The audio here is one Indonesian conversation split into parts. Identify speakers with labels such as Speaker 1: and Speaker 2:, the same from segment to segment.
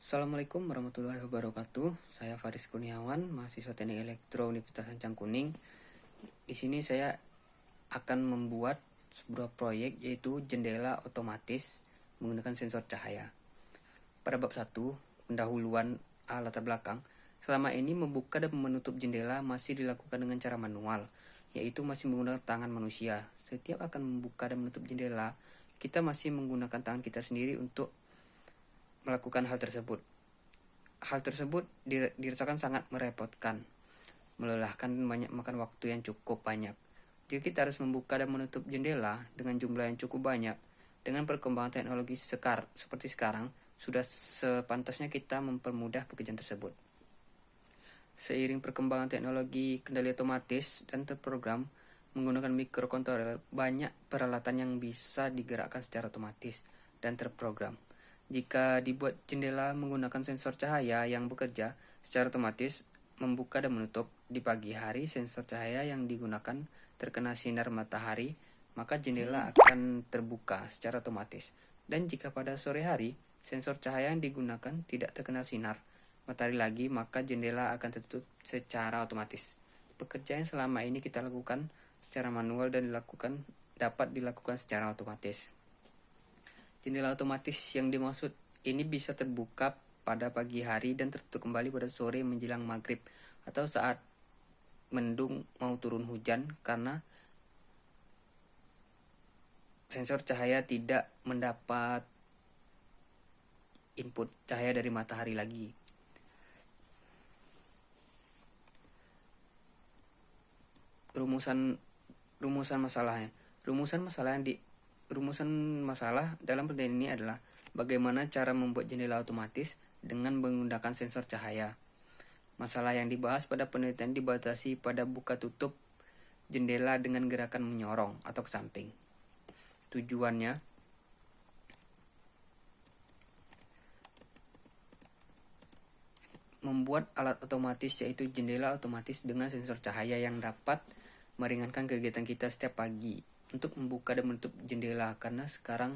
Speaker 1: Assalamualaikum warahmatullahi wabarakatuh. Saya Faris Kurniawan, mahasiswa Teknik Elektro Universitas Sancang Kuning. Di sini saya akan membuat sebuah proyek yaitu jendela otomatis menggunakan sensor cahaya. Pada bab 1, pendahuluan latar belakang. Selama ini membuka dan menutup jendela masih dilakukan dengan cara manual, yaitu masih menggunakan tangan manusia. Setiap akan membuka dan menutup jendela, kita masih menggunakan tangan kita sendiri untuk melakukan hal tersebut. Hal tersebut dirasakan sangat merepotkan, melelahkan, banyak makan waktu yang cukup banyak. Jika kita harus membuka dan menutup jendela dengan jumlah yang cukup banyak, dengan perkembangan teknologi seperti sekarang, sudah sepantasnya kita mempermudah pekerjaan tersebut. Seiring perkembangan teknologi kendali otomatis dan terprogram menggunakan microcontroller, banyak peralatan yang bisa digerakkan secara otomatis dan terprogram. Jika dibuat jendela menggunakan sensor cahaya yang bekerja secara otomatis membuka dan menutup, di pagi hari sensor cahaya yang digunakan terkena sinar matahari, maka jendela akan terbuka secara otomatis. Dan jika pada sore hari sensor cahaya yang digunakan tidak terkena sinar matahari lagi, maka jendela akan tertutup secara otomatis. Pekerjaan yang selama ini kita lakukan secara manual dan dapat dilakukan secara otomatis. Jendela otomatis yang dimaksud ini bisa terbuka pada pagi hari dan tertutup kembali pada sore menjelang maghrib atau saat mendung mau turun hujan karena sensor cahaya tidak mendapat input cahaya dari matahari lagi. Rumusan masalahnya. Rumusan masalah dalam pertanyaan ini adalah bagaimana cara membuat jendela otomatis dengan menggunakan sensor cahaya. Masalah yang dibahas pada penelitian dibatasi pada buka tutup jendela dengan gerakan menyorong atau ke samping. Tujuannya membuat alat otomatis yaitu jendela otomatis dengan sensor cahaya yang dapat meringankan kegiatan kita setiap pagi untuk membuka dan menutup jendela karena sekarang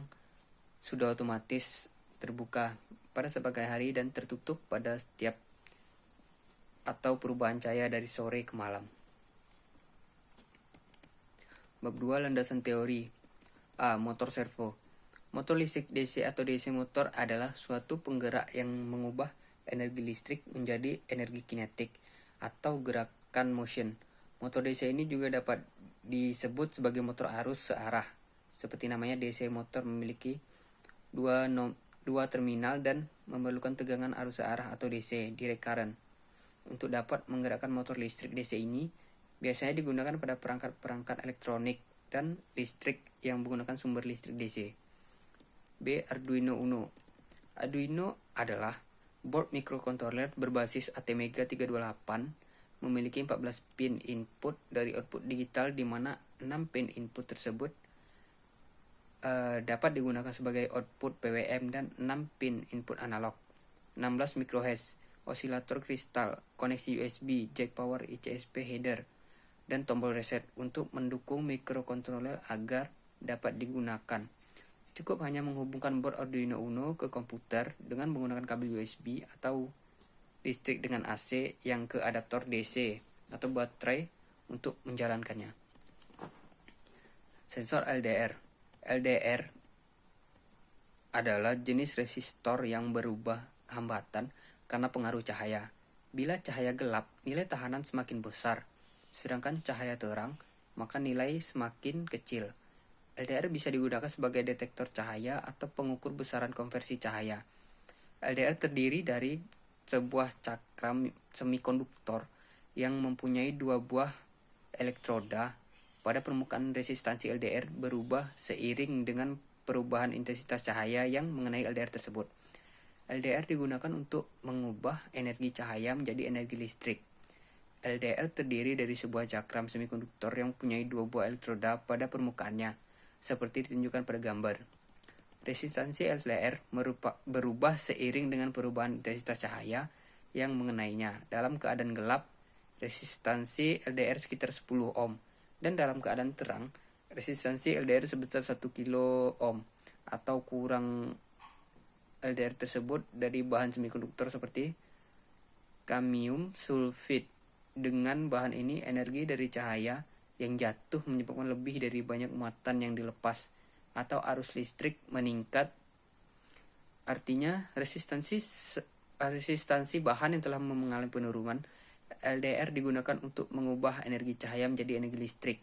Speaker 1: sudah otomatis terbuka pada sebagai hari dan tertutup pada setiap atau perubahan cahaya dari sore ke malam. Bab 2, landasan teori. A. Motor servo. Motor listrik DC atau DC motor adalah suatu penggerak yang mengubah energi listrik menjadi energi kinetik atau gerakan motion. Motor DC ini juga dapat disebut sebagai motor arus searah. Seperti namanya, DC motor memiliki dua terminal dan memerlukan tegangan arus searah atau DC, direct current. Untuk dapat menggerakkan motor listrik DC ini, biasanya digunakan pada perangkat-perangkat elektronik dan listrik yang menggunakan sumber listrik DC. B. Arduino Uno. Arduino adalah board microcontroller berbasis ATmega 328, memiliki 14 pin input dari output digital di mana 6 pin input tersebut dapat digunakan sebagai output PWM dan 6 pin input analog. 16 microhertz, osilator kristal, koneksi USB, jack power ICSP header, dan tombol reset untuk mendukung microcontroller agar dapat digunakan. Cukup hanya menghubungkan board Arduino Uno ke komputer dengan menggunakan kabel USB atau listrik dengan AC yang ke adaptor DC atau baterai untuk menjalankannya. Sensor LDR. LDR adalah jenis resistor yang berubah hambatan karena pengaruh cahaya. Bila cahaya gelap, nilai tahanan semakin besar, sedangkan cahaya terang, maka nilai semakin kecil. LDR bisa digunakan sebagai detektor cahaya atau pengukur besaran konversi cahaya. LDR terdiri dari sebuah cakram semikonduktor yang mempunyai dua buah elektroda. Pada permukaan resistansi LDR berubah seiring dengan perubahan intensitas cahaya yang mengenai LDR tersebut. LDR digunakan untuk mengubah energi cahaya menjadi energi listrik. LDR terdiri dari sebuah cakram semikonduktor yang mempunyai dua buah elektroda pada permukaannya, seperti ditunjukkan pada gambar. Resistansi LDR berubah seiring dengan perubahan intensitas cahaya yang mengenainya. Dalam keadaan gelap, resistansi LDR sekitar 10 ohm, dan dalam keadaan terang, resistansi LDR sebesar 1 kilo ohm atau kurang LDR tersebut dari bahan semikonduktor seperti kamium sulfit. Dengan bahan ini, energi dari cahaya yang jatuh menyebabkan lebih dari banyak muatan yang dilepas atau arus listrik meningkat. Artinya, resistansi bahan yang telah mengalami penurunan, LDR digunakan untuk mengubah energi cahaya menjadi energi listrik.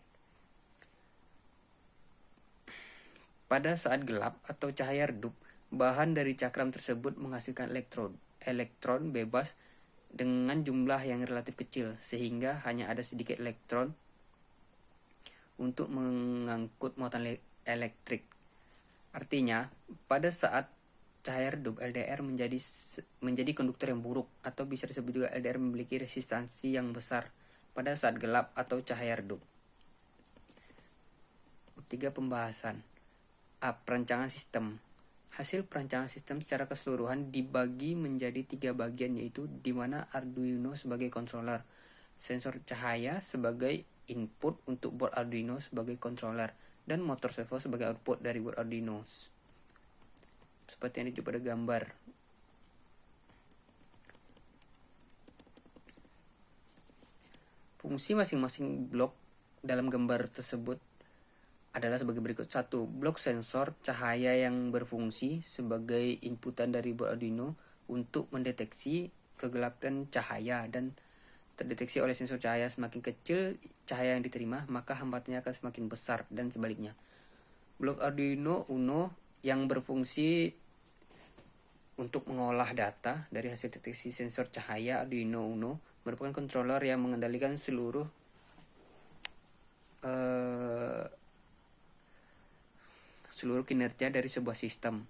Speaker 1: Pada saat gelap atau cahaya redup, bahan dari cakram tersebut menghasilkan elektron bebas dengan jumlah yang relatif kecil, sehingga hanya ada sedikit elektron untuk mengangkut muatan elektrik. Artinya, pada saat cahaya redup, LDR menjadi konduktor yang buruk, atau bisa disebut juga LDR memiliki resistansi yang besar pada saat gelap atau cahaya redup. 3. Pembahasan. Perancangan sistem. Hasil perancangan sistem secara keseluruhan dibagi menjadi 3 bagian, yaitu di mana Arduino sebagai controller, sensor cahaya sebagai input untuk board Arduino sebagai controller, dan motor servo sebagai output dari board Arduino. Seperti yang ditunjukkan pada gambar. Fungsi masing-masing blok dalam gambar tersebut adalah sebagai berikut. 1. Blok sensor cahaya yang berfungsi sebagai inputan dari board Arduino untuk mendeteksi kegelapan cahaya, dan terdeteksi oleh sensor cahaya. Semakin kecil cahaya yang diterima, maka hambatannya akan semakin besar, dan sebaliknya. Blok Arduino Uno yang berfungsi untuk mengolah data dari hasil deteksi sensor cahaya Arduino Uno merupakan controller yang mengendalikan seluruh kinerja dari sebuah sistem.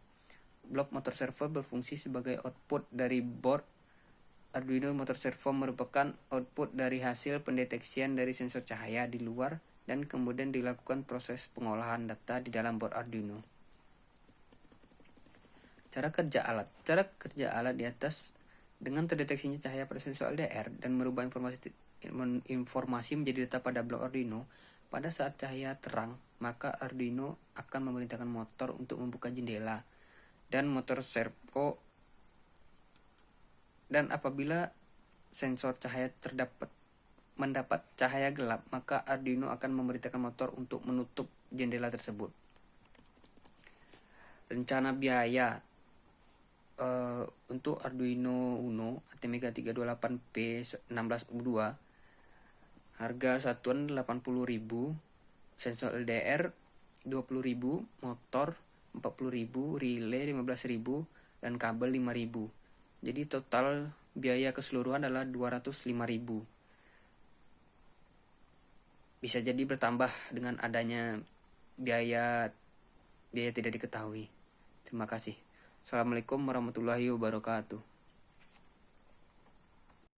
Speaker 1: Blok motor servo berfungsi sebagai output dari board Arduino. Motor servo merupakan output dari hasil pendeteksian dari sensor cahaya di luar, dan kemudian dilakukan proses pengolahan data di dalam board Arduino. Cara kerja alat di atas. Dengan terdeteksinya cahaya pada sensor LDR dan merubah informasi menjadi data pada blok Arduino, pada saat cahaya terang, maka Arduino akan memerintahkan motor untuk membuka jendela dan motor servo, dan apabila sensor cahaya mendapat cahaya gelap, maka Arduino akan memerintahkan motor untuk menutup jendela tersebut. Rencana biaya untuk Arduino Uno ATmega 328P16U2, harga satuan 80.000, sensor LDR 20.000, motor 40.000, relay 15.000, dan kabel 5.000. Jadi total biaya keseluruhan adalah 205.000. Bisa jadi bertambah dengan adanya biaya tidak diketahui. Terima kasih. Assalamualaikum warahmatullahi wabarakatuh.